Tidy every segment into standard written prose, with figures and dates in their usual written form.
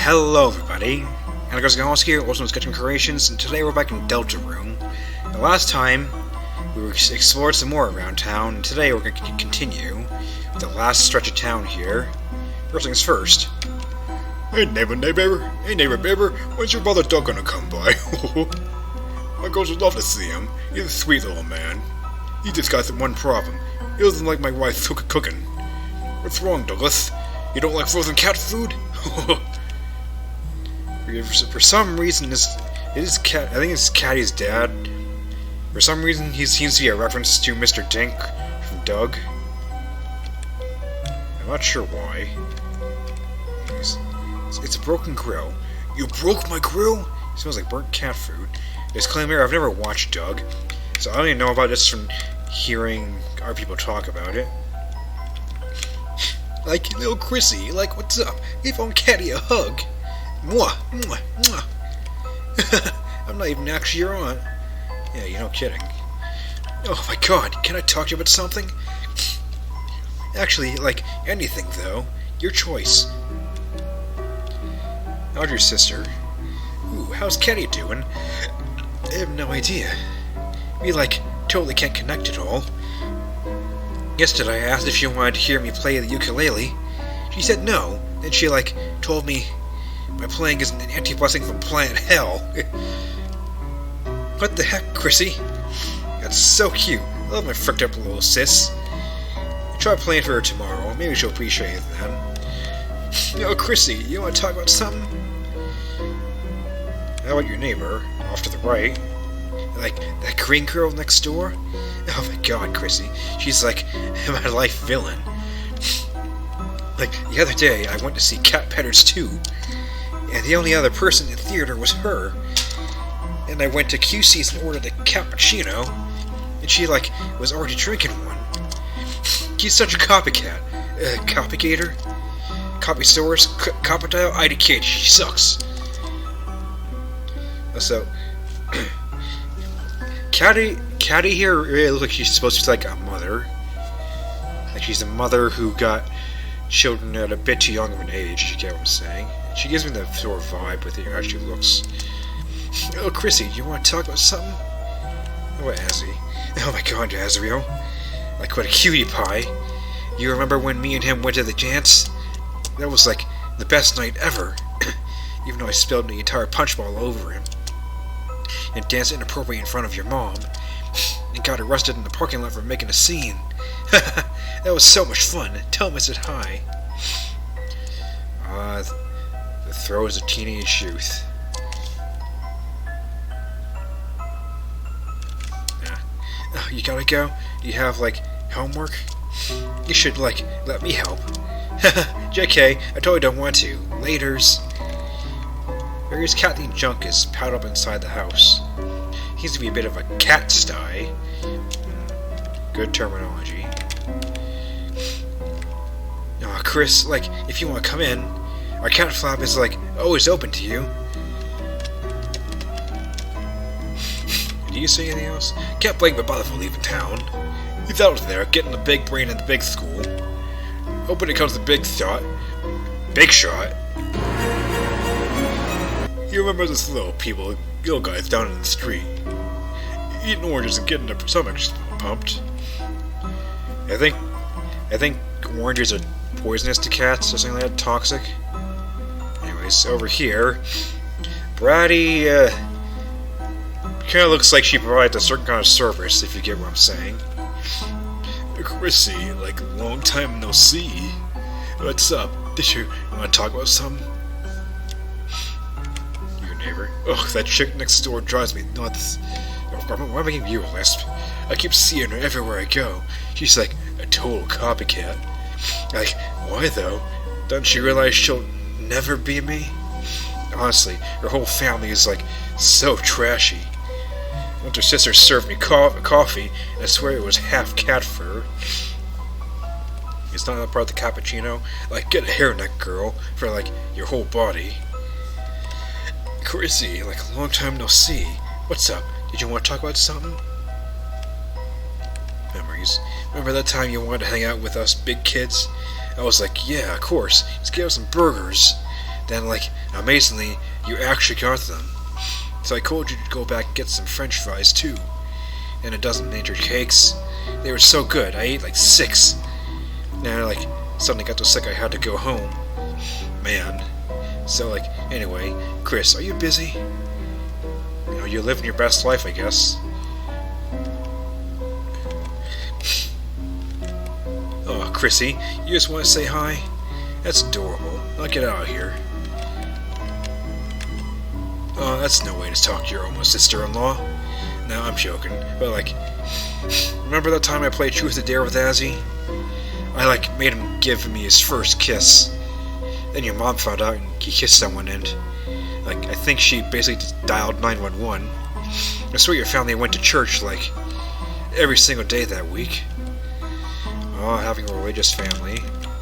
Hello everybody, and guys, ALLOS here, also Sketching Creations, and today we're back in Deltarune. The last time, we explored some more around town, and today we're going to continue with the last stretch of town here. First things first. Hey neighbor, when's your brother Doug gonna come by? My girls would love to see him. He's a sweet little man. He just got one problem. He doesn't like my wife's cooking. What's wrong, Douglas? You don't like frozen cat food? For some reason, I think it's Caddy's dad. For some reason, he seems to be a reference to Mr. Dink from Doug. I'm not sure why. It's a broken grill. You broke my grill? It smells like burnt cat food. Disclaimer, I've never watched Doug, so I don't even know about this from hearing our people talk about it. Like, little Chrissy, like, what's up? Give on Caddy a hug. Mwah, mwah, mwah. I'm not even actually your aunt. Yeah, you're no kidding. Oh my god, can I talk to you about something? Actually, like, anything though. Your choice. How's your sister? Ooh, how's Caddy doing? I have no idea. We, like, totally can't connect at all. Yesterday I asked if she wanted to hear me play the ukulele. She said no, and she, like, told me my playing is an anti-blessing from planet hell. What the heck, Chrissy? That's so cute. I love my fricked up little sis. Try playing for her tomorrow. Maybe she'll appreciate it then. Yo, Chrissy, you want to talk about something? How about your neighbor, off to the right? Like, that green girl next door? Oh my god, Chrissy. She's like my life villain. Like, the other day, I went to see Cat Petters 2, and the only other person in theater was her. And I went to QC's and ordered a cappuccino, and she, like, was already drinking one. She's such a copycat. Copygator? Copysaurus? Copodile? IDK, she sucks. So, Caddy here really looks like she's supposed to be like a mother. Like she's a mother who got children at a bit too young of an age, you get what I'm saying. She gives me that sort of vibe with how she looks. Oh, Chrissy, you want to talk about something? What, Azzy? Oh my god, Azriel. Like, what a cutie pie. You remember when me and him went to the dance? That was like the best night ever. Even though I spilled the entire punch bowl all over him. And danced inappropriately in front of your mom. And got arrested in the parking lot for making a scene. That was so much fun. Tell him I said hi. The throes of teenage youth. Oh, you gotta go? Do you have, like, homework? You should, like, let me help. JK, I totally don't want to. Laters. Various cat-themed junk is piled up inside the house. He seems to be a bit of a cat sty. Good terminology. Oh, Kris, like, if you want to come in, our cat flap is, like, always open to you. Do you say anything else? Can't blame my brother for leaving town. He's out there, getting the big brain in the big school. Hoping it comes the big shot. Big shot? You remember this little guys down in the street, eating oranges and getting their stomachs pumped. I think oranges are poisonous to cats or something like that, toxic. Anyways, over here, Bratty, kinda looks like she provides a certain kind of service, if you get what I'm saying. Chrissy, like, long time no see. What's up? Did you want to talk about something? Neighbor. Ugh, that chick next door drives me nuts. Why am I making you a lisp? I keep seeing her everywhere I go. She's like a total copycat. Like, why though? Doesn't she realize she'll never be me? Honestly, her whole family is like so trashy. Once her sister served me coffee, and I swear it was half cat fur. It's not that part of the cappuccino. Like, get a hairnet, girl, for like your whole body. Chrissy, like a long time no see. What's up? Did you want to talk about something? Memories. Remember that time you wanted to hang out with us big kids? I was like, yeah, of course. Just get us some burgers. Then, like, amazingly, you actually got them. So I called you to go back and get some french fries, too. And a dozen miniature cakes. They were so good, I ate like 6. Now, like, suddenly got so sick I had to go home. Man. So, like, anyway, Kris, are you busy? You know, you're living your best life, I guess. Oh, Chrissy, you just want to say hi? That's adorable. Now get out of here. Oh, that's no way to talk to your almost sister-in-law. No, I'm joking. But, like, remember that time I played Truth or Dare with Azzy? I, like, made him give me his first kiss. Then your mom found out and he kissed someone and, like, I think she basically just dialed 911. I swear your family went to church, like, every single day that week. Oh, having a religious family.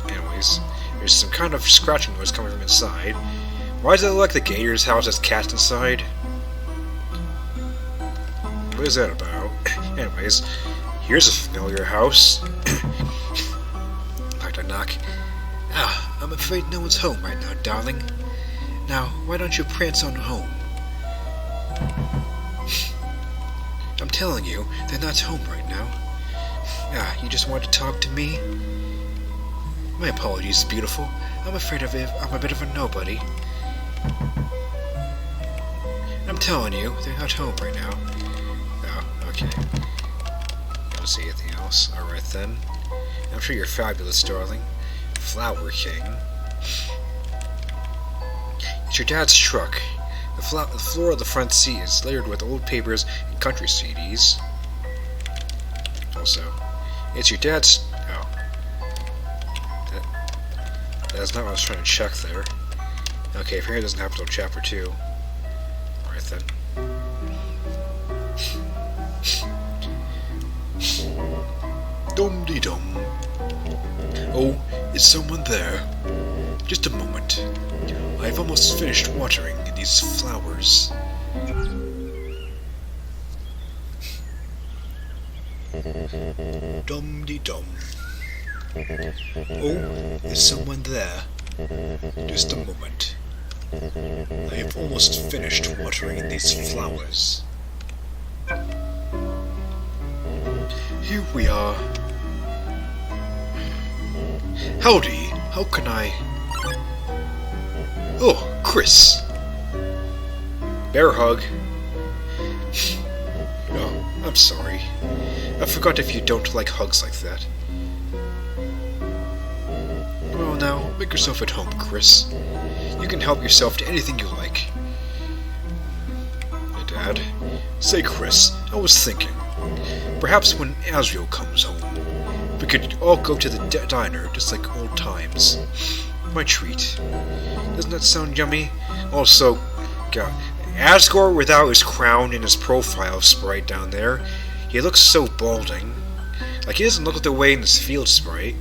Anyways, there's some kind of scratching noise coming from inside. Why does it look like the Gator's house has cats inside? What is that about? Anyways, here's a familiar house. Knock, knock. Ah, I'm afraid no one's home right now, darling. Now, why don't you prance on home? I'm telling you, they're not home right now. Ah, you just want to talk to me? My apologies, beautiful. I'm afraid I'm a bit of a nobody. I'm telling you, they're not home right now. Oh, okay. Don't see anything else. Alright then. I'm sure you're fabulous, darling. Flower King. It's your dad's truck. The floor of the front seat is littered with old papers and country CDs. Also, it's your dad's... Oh. That's not what I was trying to check there. Okay, apparently it doesn't happen until Chapter 2. Alright then. Dum-de-dum. Oh, is someone there? Just a moment. I've almost finished watering these flowers. Dum-de-dum. Oh, is someone there? Just a moment. I have almost finished watering these flowers. Here we are. Howdy, how can I... Oh, Kris. Bear hug. Oh, I'm sorry. I forgot if you don't like hugs like that. Well now, make yourself at home, Kris. You can help yourself to anything you like. Hey, Dad. Say, Kris, I was thinking. Perhaps when Asriel comes home, we could all go to the diner, just like old times. My treat. Doesn't that sound yummy? Also, God, Asgore without his crown and his profile sprite down there, he looks so balding. Like, he doesn't look the way in his field sprite,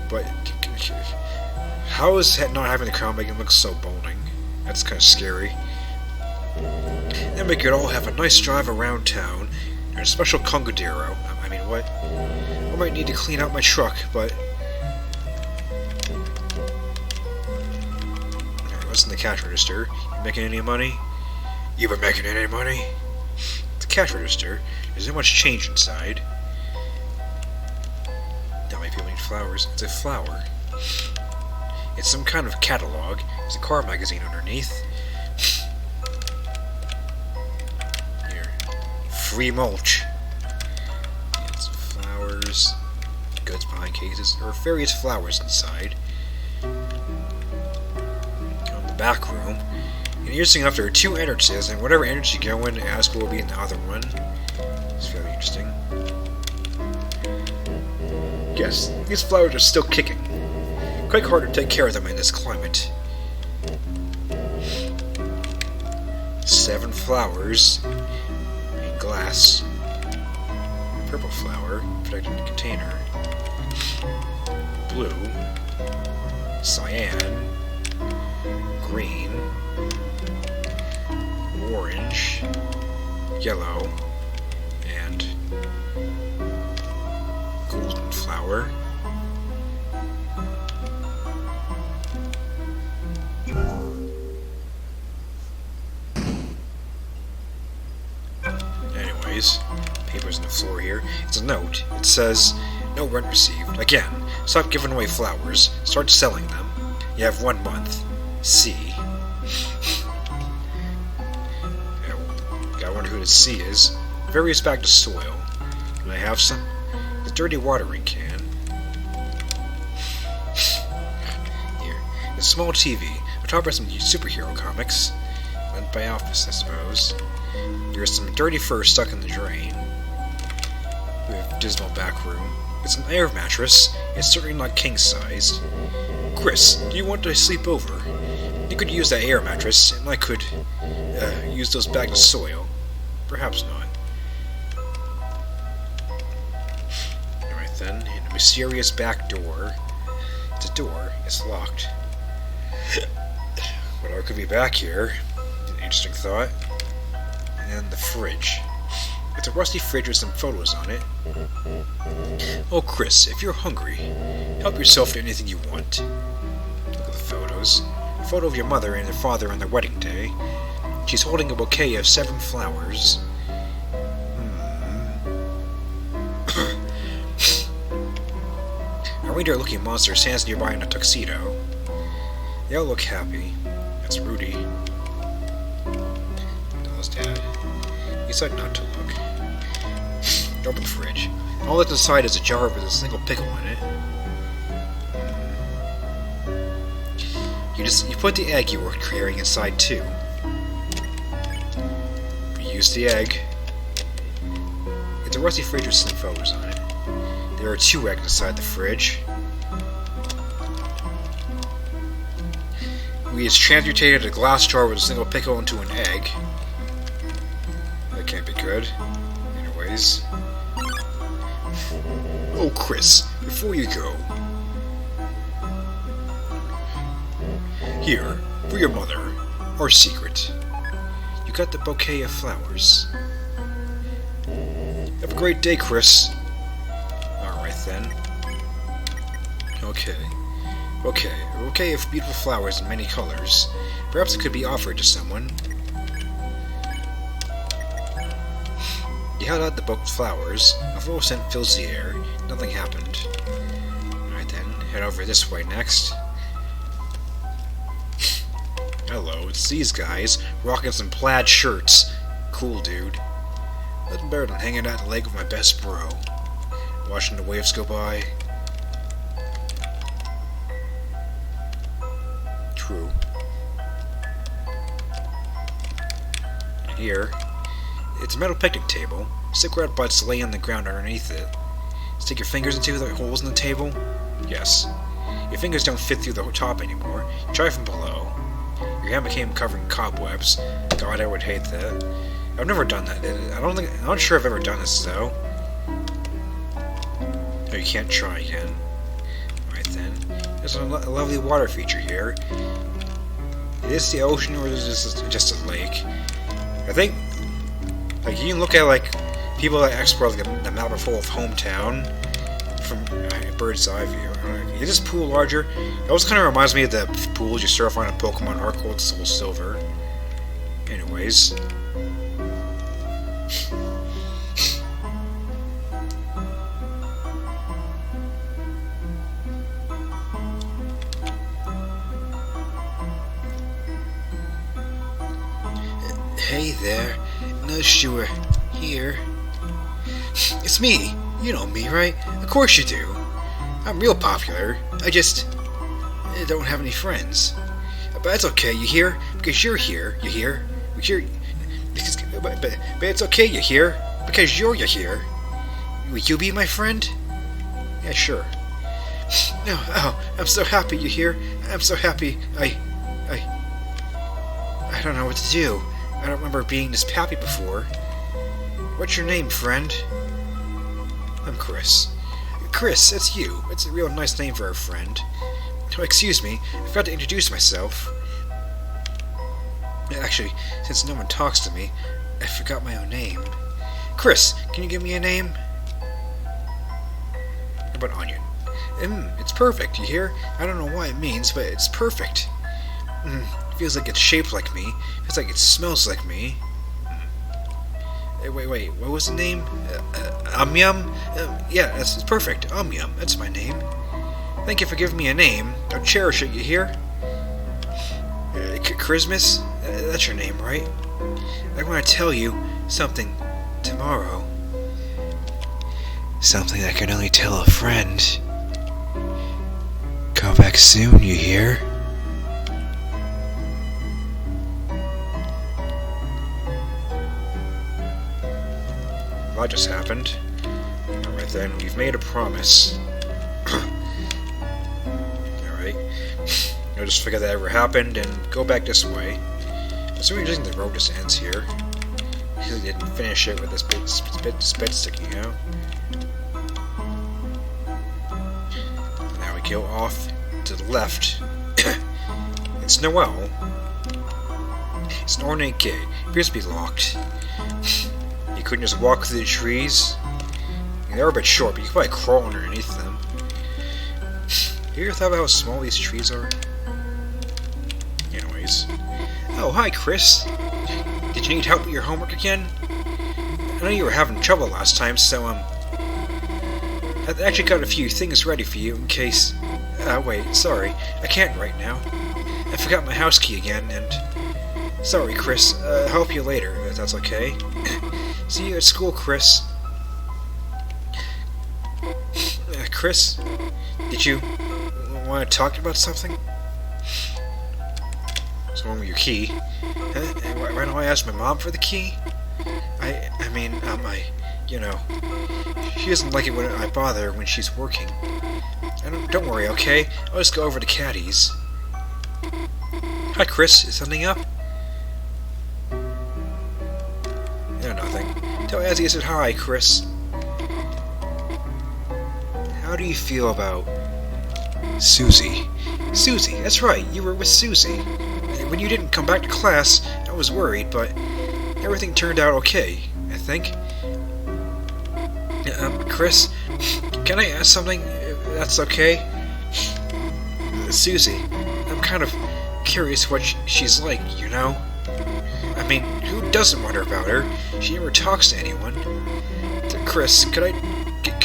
but how is not having the crown make him look so balding? That's kind of scary. Then we could all have a nice drive around town, and a special congadero. I mean, what? I might need to clean out my truck, but... Alright, what's in the cash register? You making any money? You been making any money? The cash register. Is there much change inside? Not many people need flowers. It's a flower. It's some kind of catalog. There's a car magazine underneath. Here. Free mulch. It's flowers. Goods behind cases. There are various flowers inside. On the back room. And interesting enough, there are 2 entrances, and whatever entrance you go in, Asgore will be in the other one. It's very interesting. Yes, these flowers are still kicking. Quite hard to take care of them in this climate. 7 flowers in glass. Purple flower, protected in the container. Blue. Cyan. Green. Orange. Yellow. And golden flower. anyways. Papers on the floor here. It's a note. It says, no rent received. Again, stop giving away flowers. Start selling them. You have 1 month. C. I wonder who the C is. Various bags of soil. Can I have some? The dirty watering can. Here. A small TV. On top of some superhero comics. Lent by ALLOS, I suppose. There's some dirty fur stuck in the drain. We have a dismal back room. It's an air mattress. It's certainly not king-sized. Kris, do you want to sleep over? You could use that air mattress, and I could use those bags of soil. Perhaps not. Alright then, in a mysterious back door. It's a door. It's locked. Whatever could be back here. An interesting thought. And then the fridge. It's a rusty fridge with some photos on it. Oh, Kris, if you're hungry, help yourself to anything you want. Look at the photos. A photo of your mother and your father on their wedding day. She's holding a bouquet of 7 flowers. A reindeer-looking monster stands nearby in a tuxedo. They all look happy. That's Rudy. Doll's dad. He said not to look. Open the fridge. All that's inside is a jar with a single pickle in it. You put the egg you were carrying inside too. Use the egg. It's a rusty fridge with some photos on it. There are 2 eggs inside the fridge. We has transmutated a glass jar with a single pickle into an egg. That can't be good. Anyways. Oh, Kris, before you go. Here, for your mother, our secret. You got the bouquet of flowers. Have a great day, Kris. Alright then. Okay. A bouquet of beautiful flowers in many colors. Perhaps it could be offered to someone. You held out the bouquet of flowers. A full scent fills the air. Nothing happened. Alright then, head over this way next. Hello, it's these guys, rocking some plaid shirts. Cool, dude. Nothing better than hanging out the lake with my best bro. Watching the waves go by. True. And here, it's a metal picnic table. Cigarette butts lay on the ground underneath it. Stick your fingers into the holes in the table? Yes. Your fingers don't fit through the top anymore. You try from below. Your hand became covered in cobwebs. God, I would hate that. I've never done that. I'm not sure I've ever done this though. Oh, you can't try again. Alright then. There's a lovely water feature here. Is this the ocean or is this just a lake? I think, like, you can look at, like, people that explore like, the map full of hometown from a bird's eye view. Is this pool larger? It always kind of reminds me of the pools you surf on a Pokemon Arc called Soul Silver. Anyways. Hey there. Noticed you were here. It's me. You know me, right? Of course you do. I'm real popular. I don't have any friends. But that's okay, you hear? Because you're here, you hear? But it's okay, you hear? Because you're here. Will you be my friend? Yeah, sure. No, oh, I'm so happy you hear. I'm so happy. I don't know what to do. I don't remember being this happy before. What's your name, friend? I'm Kris. Kris, that's you. It's a real nice name for a friend. Oh, excuse me, I forgot to introduce myself. Actually, since no one talks to me, I forgot my own name. Kris, can you give me a name? How about Onion? It's perfect, you hear? I don't know what it means, but it's perfect. It feels like it's shaped like me. Feels like it smells like me. Wait, what was the name? Yum? Yeah, that's perfect. Yum, that's my name. Thank you for giving me a name. I'll cherish it, you hear? Christmas? That's your name, right? I want to tell you something tomorrow. Something I can only tell a friend. Come back soon, you hear? What just happened? Alright then, we've made a promise. Alright. I'll just figure that ever happened and go back this way. Assuming the road just ends here. He didn't finish it with this bit sticking out. Now we go off to the left. It's Noel. It's an ornate gate. Appears to be locked. You couldn't just walk through the trees. They're a bit short, but you could probably crawl underneath them. Have you ever thought about how small these trees are? Anyways. Oh, hi, Kris. Did you need help with your homework again? I know you were having trouble last time, so, I actually got a few things ready for you in case... wait, sorry. I can't right now. I forgot my house key again, and... Sorry, Kris. I'll help you later, if that's okay. See you at school, Kris. Kris? Did you want to talk about something? What's wrong with your key? Why don't I ask my mom for the key? I mean, you know, she doesn't like it when I bother her when she's working. Don't worry, okay? I'll just go over to Caddy's. Hi, Kris. Is something up? No, nothing. Tell Azzy I said hi, Kris. How do you feel about Susie? Susie, that's right, you were with Susie. When you didn't come back to class, I was worried, but everything turned out okay, I think. Kris, can I ask something, if that's okay? Susie, I'm kind of curious what she's like, you know? I mean, who doesn't wonder about her? She never talks to anyone. Kris, could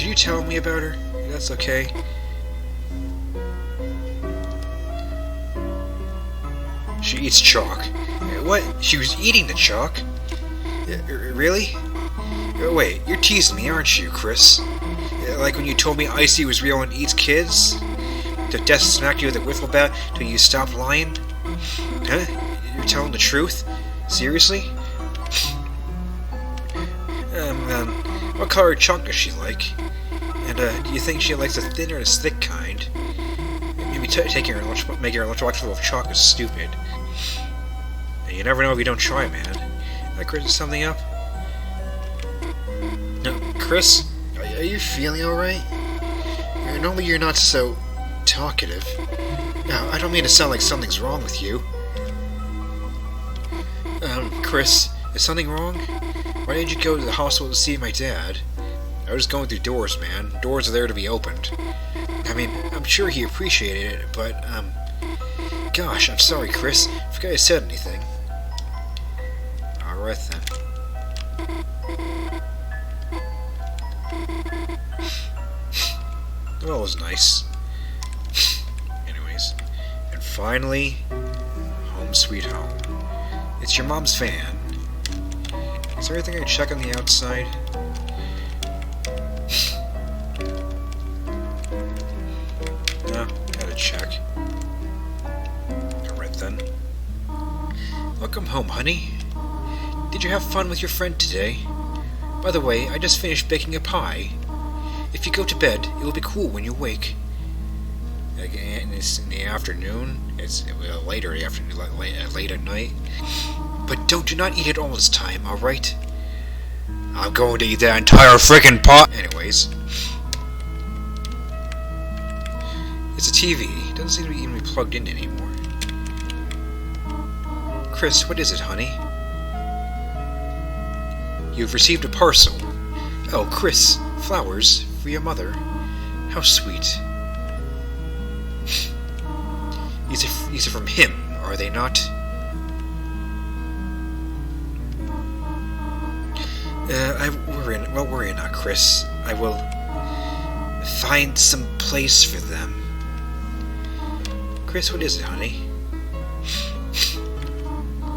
you tell me about her? If that's okay. She eats chalk. What? She was eating the chalk? Really? Wait, you're teasing me, aren't you, Kris? Like when you told me Icy was real and eats kids? The death smacked you with a wiffle bat till you stopped lying? Huh? You're telling the truth? Seriously? What color chalk does she like? And, do you think she likes the thin or the thick kind? Maybe making her lunchbox full of chalk is stupid. And you never know if you don't try, man. Kris, something up? No, Kris, are you feeling alright? Normally you're not so talkative. No, I don't mean to sound like something's wrong with you. Kris, is something wrong? Why didn't you go to the hospital to see my dad? I was going through doors, man. Doors are there to be opened. I mean, I'm sure he appreciated it, but, gosh, I'm sorry, Kris. I forgot I said anything. Alright then. Well, it was nice. Anyways. And finally, home sweet home. It's your mom's fan. Is there anything I can check on the outside? No, gotta check. Alright then. Welcome home, honey. Did you have fun with your friend today? By the way, I just finished baking a pie. If you go to bed, it will be cool when you wake. Again, it's in the afternoon. It's later in the afternoon, late at night. But do not eat it all this time, alright? I'm going to eat that entire freaking pot! Anyways. It's a TV. It doesn't seem to even be plugged in anymore. Kris, what is it, honey? You've received a parcel. Oh, Kris, flowers for your mother. How sweet. These are from him, are they not? Worry not, Kris. I will find some place for them. Kris, what is it, honey?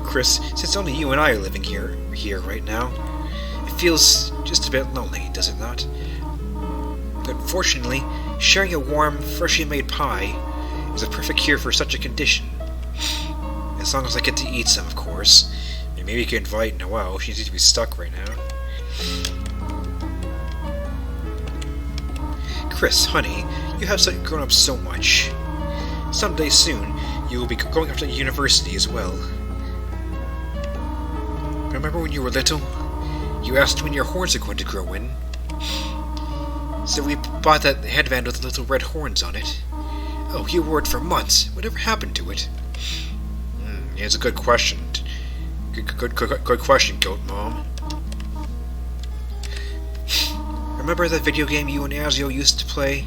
Kris, since only you and I are living here right now, it feels just a bit lonely, does it not? But fortunately, sharing a warm, freshly made pie is a perfect cure for such a condition. As long as I get to eat some, of course. And maybe you can invite Noelle. She seems to be stuck right now. Kris, honey, you have grown up so much. Someday soon, you will be going off to university as well. Remember when you were little? You asked when your horns are going to grow in. So we bought that headband with little red horns on it. Oh, you wore it for months. Whatever happened to it? Yeah, it's a good question. Good question, Goat Mom. Remember that video game you and Azio used to play?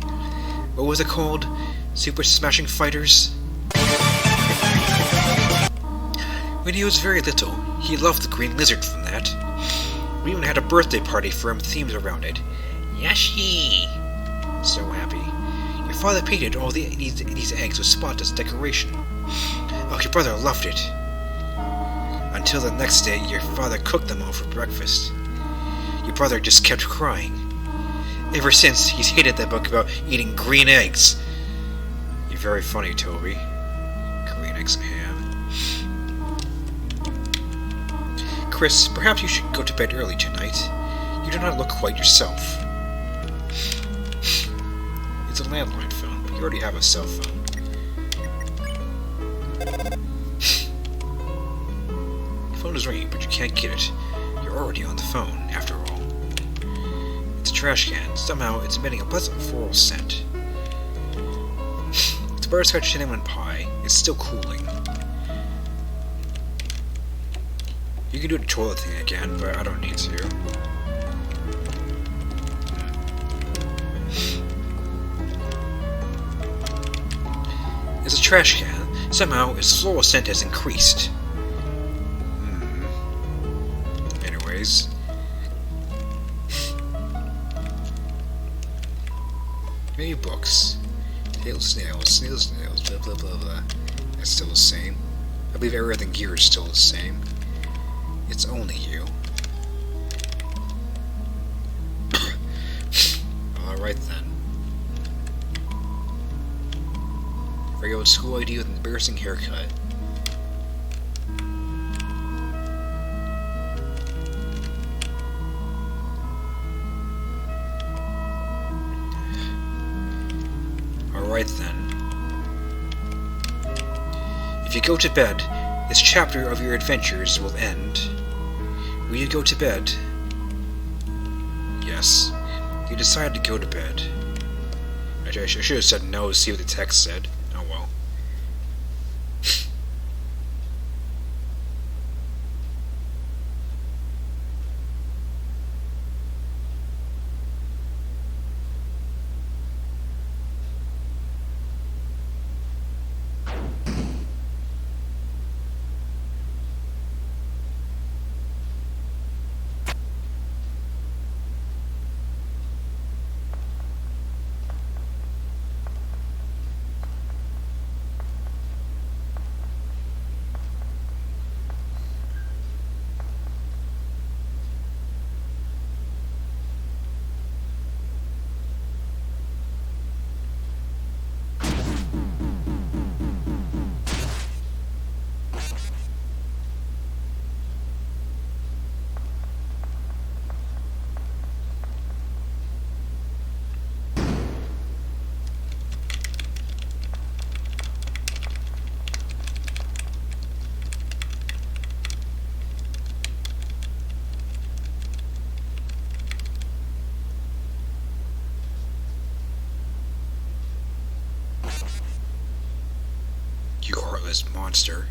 What was it called? Super Smashing Fighters? When he was very little, he loved the green lizard from that. We even had a birthday party for him themed around it. Yashi! So happy. Your father painted all these eggs with spots as decoration. Oh, your brother loved it. Until the next day, your father cooked them all for breakfast. Your brother just kept crying. Ever since, he's hated that book about eating green eggs. You're very funny, Toby. Green eggs and ham. Kris, perhaps you should go to bed early tonight. You do not look quite yourself. It's a landline phone, but you already have a cell phone. The phone is ringing, but you can't get it. You're already on the phone, after all. It's a trash can. Somehow, it's emitting a pleasant floral scent. It's butterscotch cinnamon pie. It's still cooling. You can do the toilet thing again, but I don't need to. It's a trash can. Somehow, its floral scent has increased. Anyways. Maybe books. Snails, blah blah blah blah. That's still the same. I believe everything here is still the same. It's only you. Alright then. Regular school ID with an embarrassing haircut. Alright then. If you go to bed, this chapter of your adventures will end. Will you go to bed? Yes. You decided to go to bed. Actually, I should have said no to see what the text said. Oh well. You heartless monster.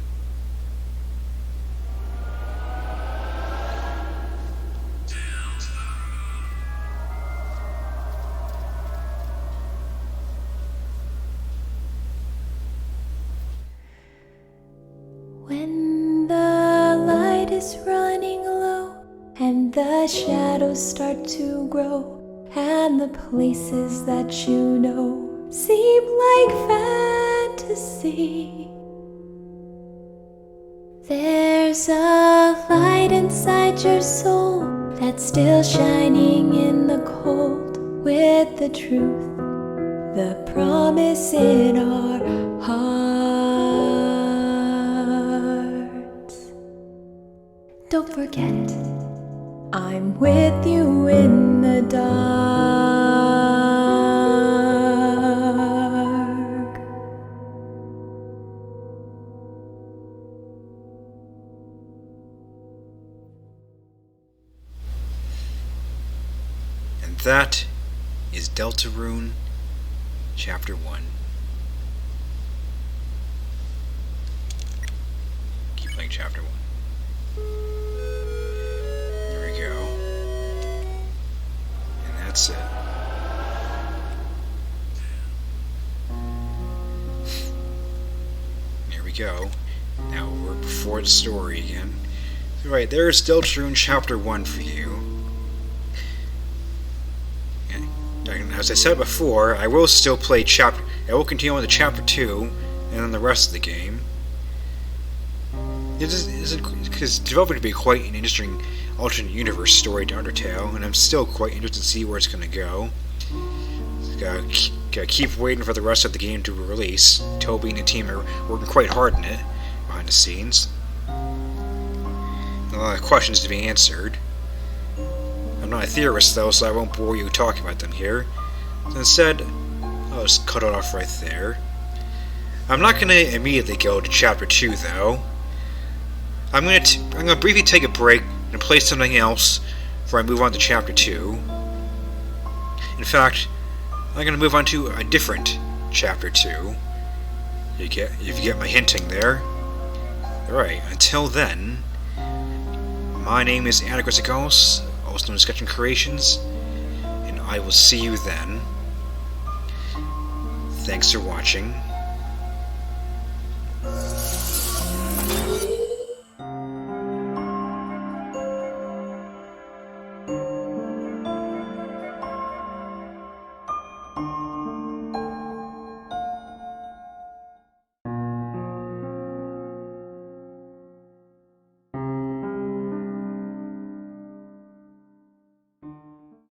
When the light is running low and the shadows start to grow, and the places that you know seem like fantasy. There's a light inside your soul that's still shining in the cold, with the truth, the promise in our hearts. Don't forget, I'm with you in the dark. And that is Deltarune, Chapter 1. Keep playing Chapter 1. There we go. And that's it. There we go. Now we're before the story again. Right, there's Deltarune Chapter 1 for you. And as I said before, I will still play I will continue on to Chapter 2, and then the rest of the game. Because it's developing to be quite an interesting alternate universe story to Undertale, and I'm still quite interested to see where it's going to go. Gotta keep waiting for the rest of the game to release. Toby and the team are working quite hard on it, behind the scenes. A lot of questions to be answered. I'm not a theorist though, so I won't bore you talking about them here. So instead, I'll just cut it off right there. I'm not going to immediately go to Chapter 2 though. I'm going to briefly take a break and play something else before I move on to Chapter 2. In fact, I'm going to move on to a different Chapter 2. If you get my hinting there. Alright, until then, my name is ALLOS, also known as Sketching Creations, and I will see you then. Thanks for watching.